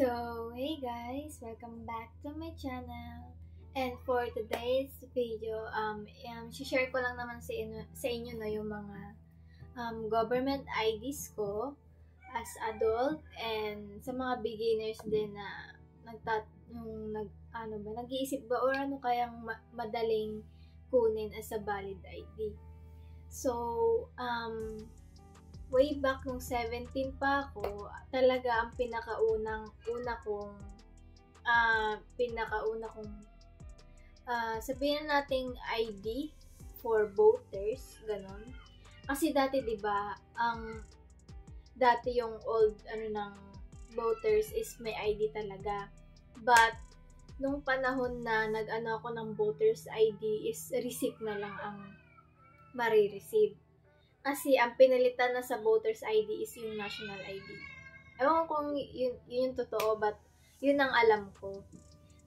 Hey guys, welcome back to my channel. And for today's video, share ko lang naman sa inyo na yung mga government IDs ko as adult and sa mga beginners din na nag-iisip ba or ano kayang madaling kunin as a valid ID. Way back nung 17 pa ako, talaga ang pinakauna kong sabihin nating ID for voters, ganon. Kasi dati 'di ba, dati yung old ng voters is may ID talaga. But nung panahon na nag-ano ako ng voters ID is receipt na lang ang marireceive. Kasi ang pinalitan na sa voters ID is yung national ID. Ewan ko kung yun yung totoo, but yun ang alam ko.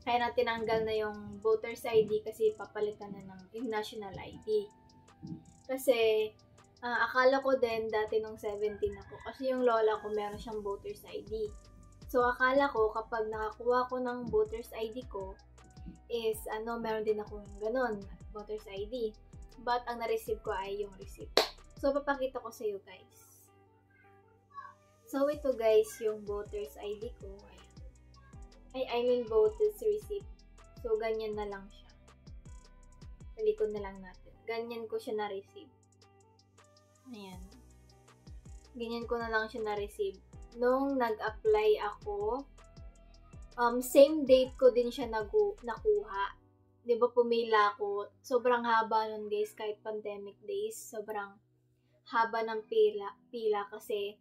Kaya na tinanggal na yung voters ID kasi papalitan na ng yung national ID. Kasi akala ko din dati nung 17 ako, kasi yung lola ko meron siyang voters ID. So akala ko kapag nakakuha ko ng voters ID ko is meron din akong ganon, voters ID. But ang na-receive ko ay yung receipt. So, papakita ko sa iyo guys. So, ito guys, yung voters ID ko. Voters receipt. So, ganyan na lang siya. Talikod na lang natin. Ganyan ko siya na-receive. Ayan. Ganyan ko na lang siya na-receive. Nung nag-apply ako, same date ko din siya nakuha. Diba pumila ako. Sobrang haba nun guys, kahit pandemic days. Sobrang haba ng pila kasi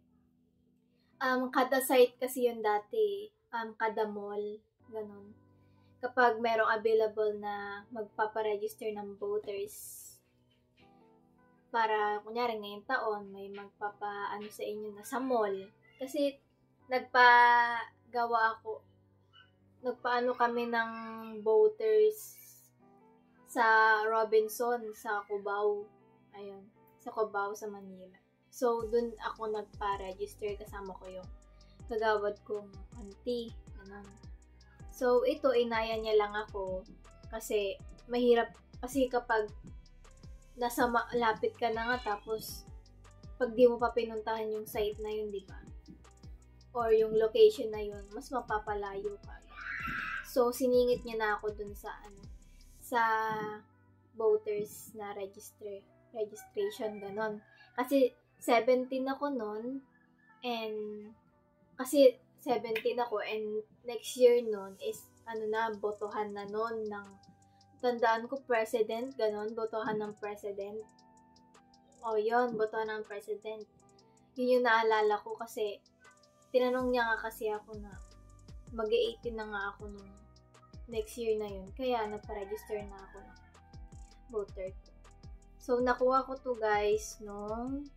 kada site kasi yun dati, kada mall, ganun. Kapag merong available na magpaparegister ng voters para, kunyari ngayong taon, may magpapaano sa inyo na sa mall. Kasi nagpaano kami ng voters sa Robinson, sa Cubao. Ayun. Sa Cubao, sa Manila. So, dun ako nagpa-register, kasama ko yung kagawad kong auntie. Ganun. So, ito, inaya niya lang ako kasi mahirap, kasi kapag nasa lapit ka na nga, tapos pag di mo pa pinuntahan yung site na yun, di ba? Or yung location na yun, mas mapapalayo ka. So, siningit niya na ako dun sa voters na registration, ganon. Kasi 17 ako nun, and kasi 17 ako, and next year nun is botohan na nun ng, tandaan ko, president, ganon, botohan ng president. Yun, botohan ng president. Yun yung naalala ko kasi tinanong niya nga kasi ako na mag-18 na nga ako nung next year na yun. Kaya nagpa-register na ako ng voter ko. So, nakuha ko to guys nung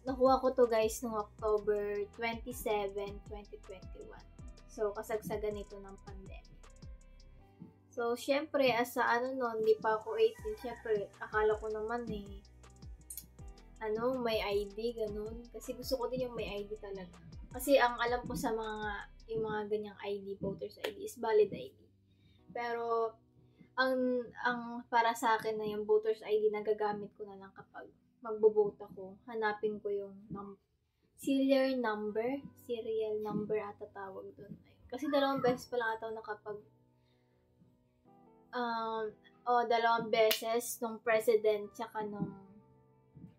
nakuha ko to guys nung October 27, 2021. So, kasagsagan nito ng pandemic. So, syempre, hindi pa ako 18, syempre, akala ko naman may ID, ganun. Kasi gusto ko din yung may ID talaga. Kasi ang alam ko sa yung mga ganyang ID, voters ID, is valid ID. Pero, ang para sa akin na yung voters ID, nagagamit ko na lang kapag magbo-vote ako. Hanapin ko yung serial number ata tawag doon. Kasi 2 beses pa lang ata nakapag dalawang beses nung president tsaka nung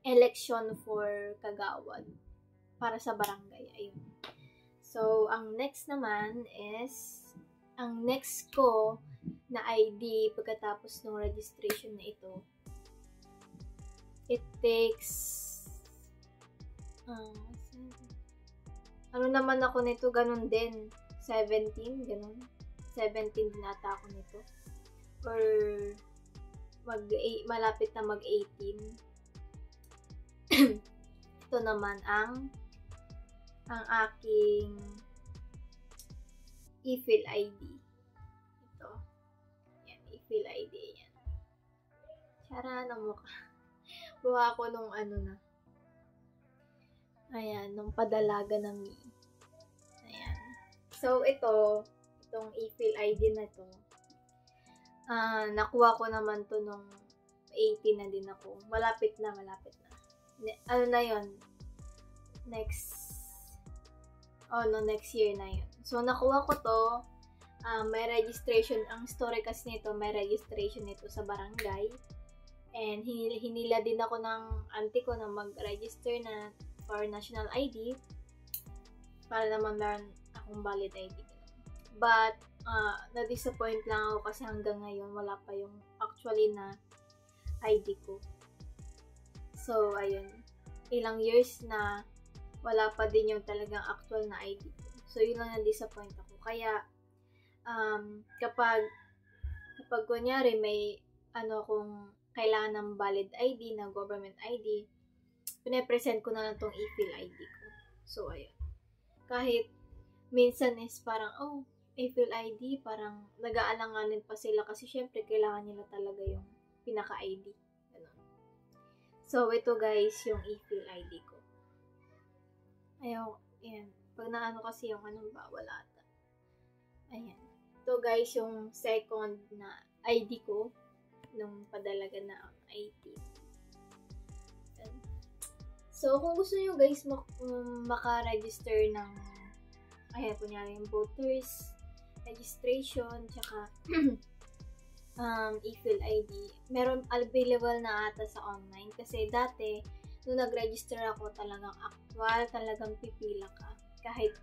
election for kagawad para sa barangay. Ayun. So, ang next naman is ang next ko na ID pagkatapos ng registration na ito, it takes naman ako nito, ganun din, 17, ganun, 17 din ata ako nito, or malapit na mag-18. Ito naman ang aking e-fill ID. Ito. Yan, e-fill ID yan. Tsara ng mukha. Buha ko nung Ayan, nung padalaga ng me. Ayan. So, itong e-fill ID na to, nakuha ko naman to nung 18 na din ako. Malapit na. Ano na yon, next year na yun. So, nakuha ko to, may registration, ang story kasi nito, may registration nito sa barangay. And hinila din ako ng auntie ko na mag-register na for national ID para naman meron akong valid ID. But, na-disappoint lang ako kasi hanggang ngayon wala pa yung actually na ID ko. So, ayun. Ilang years na wala pa din yung talagang actual na ID ko. So, yun lang na-disappoint ako. Kaya, kapag kunyari may kung kailangan ng valid ID, na government ID, pinapresent ko na lang tong e-fill ID ko. So, ayun. Kahit minsan is parang, e-fill ID, parang nag-aalanganin pa sila kasi syempre kailangan nila talaga yung pinaka-ID. Ganun. So, ito guys, yung e-fill ID ko. Ayaw, ayan. Pag naano kasi yung wala ata. Ayan. Ito guys, yung second na ID ko nung padalaga na ID. So, kung gusto nyo guys maka-register ng kunyari yung voters registration, tsaka e-fill ID, meron available na ata sa online. Kasi dati, nung nag-register ako, talagang actual, talagang pipila ka. Kahit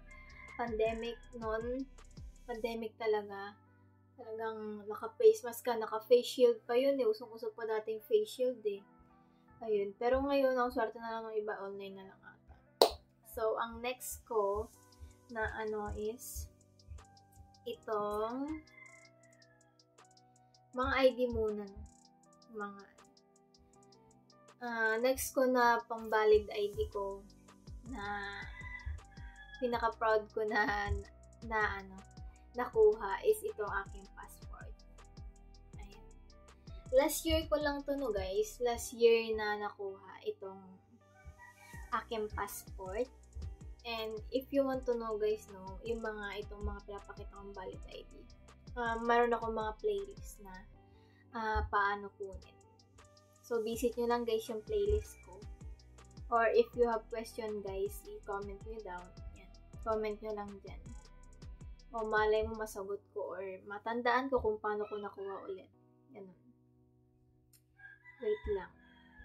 pandemic talaga, talagang naka-face mask ka, naka-face shield pa yun eh. Usong-uso pa dating face shield eh. Ayun. Pero ngayon, ang swerte na lang ng iba, online na lang ata. So, ang next ko na is itong mga ID muna. Next ko na pang-valid ID ko na pinaka-proud ko na nakuha is itong aking passport. Ayan. Last year ko lang to guys. Last year na nakuha itong aking passport. And if you want to know guys, yung itong mga pinapakita kong valid ID. Meron akong mga playlist na paano kunin. So, visit nyo lang guys yung playlist ko. Or if you have question guys, i-comment nyo down. Yan. Comment nyo lang dyan. O malay mo masagot ko or matandaan ko kung paano ko nakuha ulit. Ganun. Wait lang.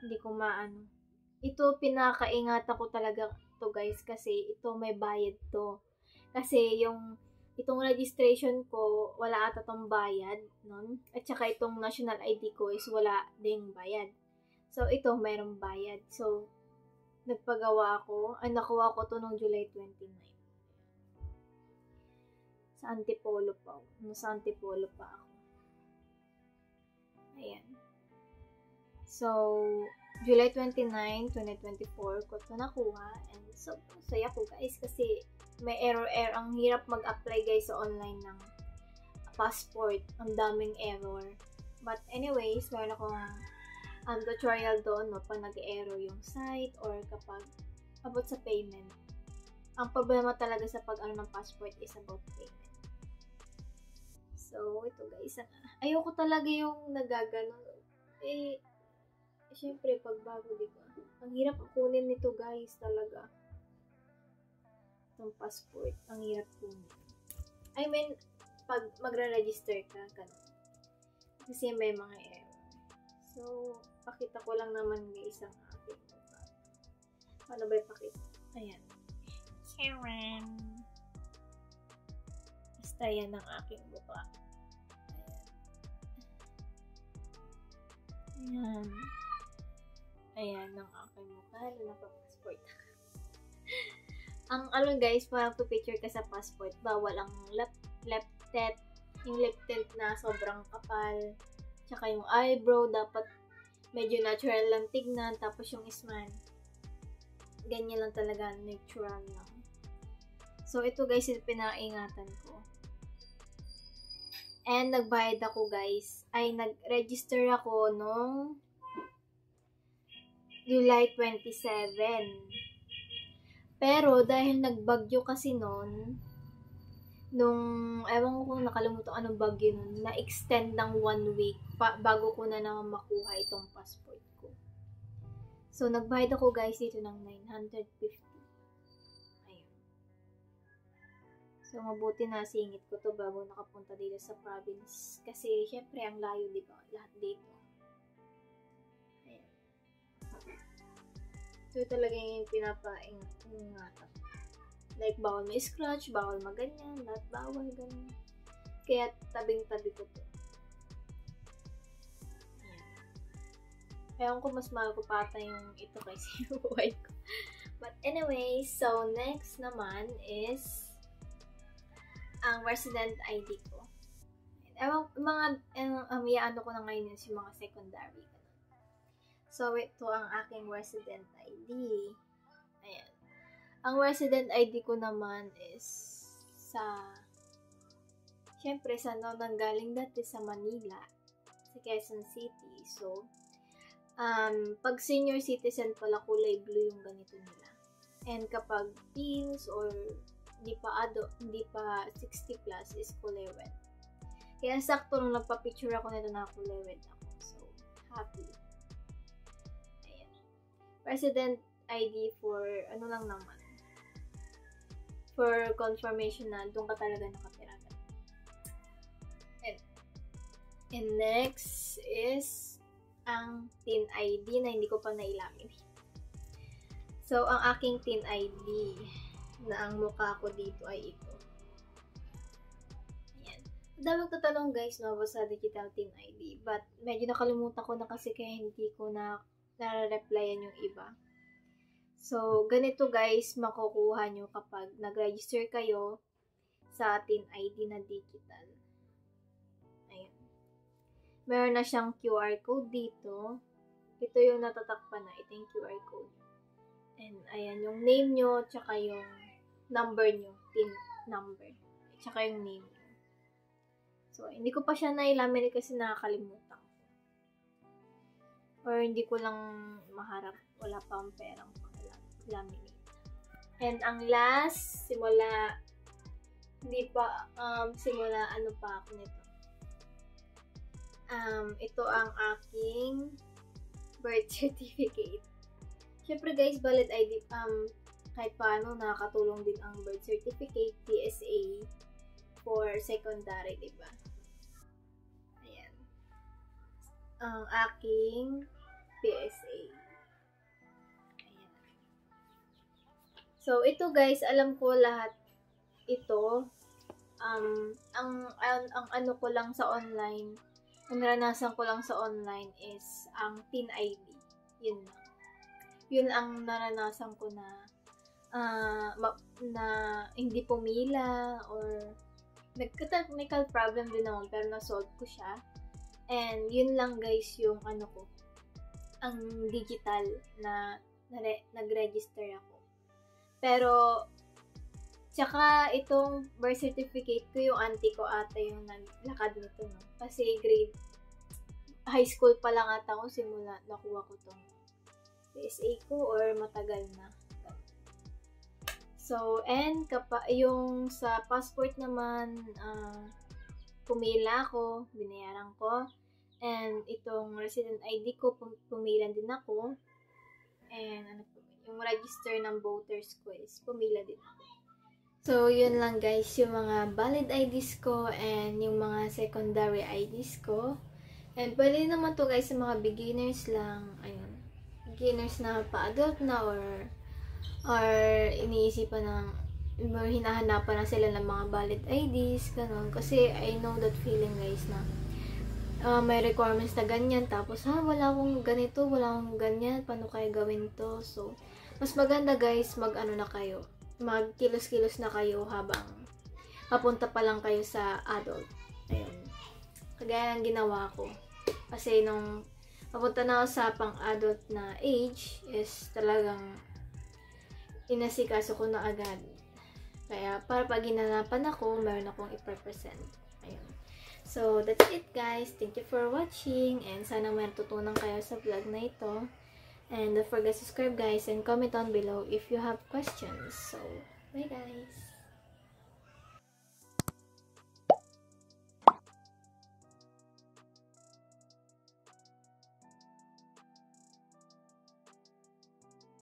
Hindi ko maano. Ito, pinakaingatan ko talaga to guys kasi ito may bayad to. Kasi itong registration ko, wala ata tong bayad nun. At saka itong national ID ko is wala ding bayad. So, ito mayroong bayad. So, nakuha ko to noong July 29. Sa Antipolo pa ako. Sa Antipolo pa ako. Ayan. So, July 29, 2024 ko ito nakuha. And so, saya ko guys kasi may error. Ang hirap mag-apply guys sa online ng passport. Ang daming error. But anyways, meron akong tutorial doon, pag nag-error yung site or kapag about sa payment. Ang problema talaga sa pag-ano ng passport is about payment. So, ito guys, ayoko talaga yung nagagano. Syempre, pagbago, diba? Ang hirap kunin nito guys, talaga. Itong passport, ang hirap kunin. I mean, pag magre-register ka, ganun. Kasi may mga error. So, pakita ko lang naman guys ang aking mukha. Paano ba ipakita? Ayan. Sharon. Basta yan ang aking mukha. Ayan. Ayan ang aking mukha. Naka-passport. Ang guys, parang picture ka sa passport, bawal ang left tint, yung lip tint na sobrang kapal. Tsaka yung eyebrow, dapat medyo natural lang tignan. Tapos yung smile, ganyan lang talaga, natural lang. So, ito guys, yung pinaingatan ko. And nagbayad ako guys. Nag-register ako nung July 27. Pero dahil nagbagyo kasi noon, nung, ewan ko kung nakalimutan anong bagyo nun, na-extend ng 1 week bago ko na naman makuha itong passport ko. So, nagbayad ako guys dito ng 950. Ayun. So, mabuti na singit ko to bago nakapunta dito sa province. Kasi, syempre, ang layo, di ba? Lahat dito. Ayun. So, talaga yung pinapaingatan. Like, bawal may scratch, bawal maganyan, lahat bawal, ganyan. Kaya, tabing-tabi ko to. Ewan ko, mas mahal ko pata yung ito kasi yung white ko. But anyway, so next naman is ang resident ID ko. Ewan, ano ko na ngayon is yung mga secondary. So, ito ang aking resident ID. Ayan. Ang resident ID ko naman is syempre nanggaling dati sa Manila, sa Quezon City. So, pag senior citizen pala, kulay blue yung ganito nila. And kapag teens or hindi pa 60 plus is kulay red. Kaya sakto nung nagpa-picture ako nito na kulay red ako. So, happy. Ayan. Resident ID for ano lang naman. For confirmation na doon ka talaga nakatira. And next is ang TIN ID na hindi ko pa nailaminate. So, ang aking TIN ID na ang mukha ko dito ay ito. Ayan. Madaming tatanong guys, no, sa digital TIN ID. But, medyo nakalimutan ko na kasi kaya hindi ko na nare-replyan yung iba. So, ganito guys, makukuha nyo kapag nag-register kayo sa TIN ID na digital. Meron na siyang QR code dito. Ito yung natatakpan na. Ito yung QR code. And, ayan, yung name nyo, tsaka yung number nyo. PIN number. Tsaka yung name nyo. So, hindi ko pa siya nailaminate kasi nakakalimutan ko. Or hindi ko lang maharap. Wala pa ang perang laminate. And, ang last, simula ano pa ako nito. Ito ang aking birth certificate. Syempre guys, valid ID, kahit paano nakakatulong din ang birth certificate, PSA, for secondary, diba? Ayan. Ang aking PSA. Ayan. So, ito guys, alam ko lahat ito. Ang ano ko lang sa online, ang naranasan ko lang sa online is ang TIN ID. Yun lang. Yun ang naranasan ko na na hindi pumila or nagka-technical problem din naman pero na-solve ko siya. And yun lang guys yung ano ko, ang digital na nag-register ako. Pero tsaka itong birth certificate ko, yung auntie ko ata yung naglakad nito, no? Kasi high school pa lang ata ako simula nakuha ko tong PSA ko or matagal na. So, and yung sa passport naman, pumila ako, binayaran ko. And itong resident ID ko, pumila din ako. And yung register ng voters ko is pumila din ako. So, yun lang guys, yung mga valid IDs ko and yung mga secondary IDs ko. And pwede naman to guys sa mga beginners lang. Ayun. Beginners na pa-adult na or iniisipan ng hinahanapan na sila ng mga valid IDs, ganun. Kasi I know that feeling guys na may requirements na ganyan. Tapos, wala akong ganito, wala akong ganyan. Paano kaya gawin to? So, mas maganda guys, mag-ano na kayo. Magkilos-kilos na kayo habang papunta pa lang kayo sa adult. Ayun. Kagaya ng ginawa ko. Kasi nung papunta na ako sa pang-adult na age is talagang inasikaso ko na agad. Kaya para pag ginanapan ako, meron akong i-represent. Ayun. So, that's it guys. Thank you for watching and sana may natutunan kayo sa vlog na ito. And don't forget to subscribe guys and comment down below if you have questions. So, bye guys!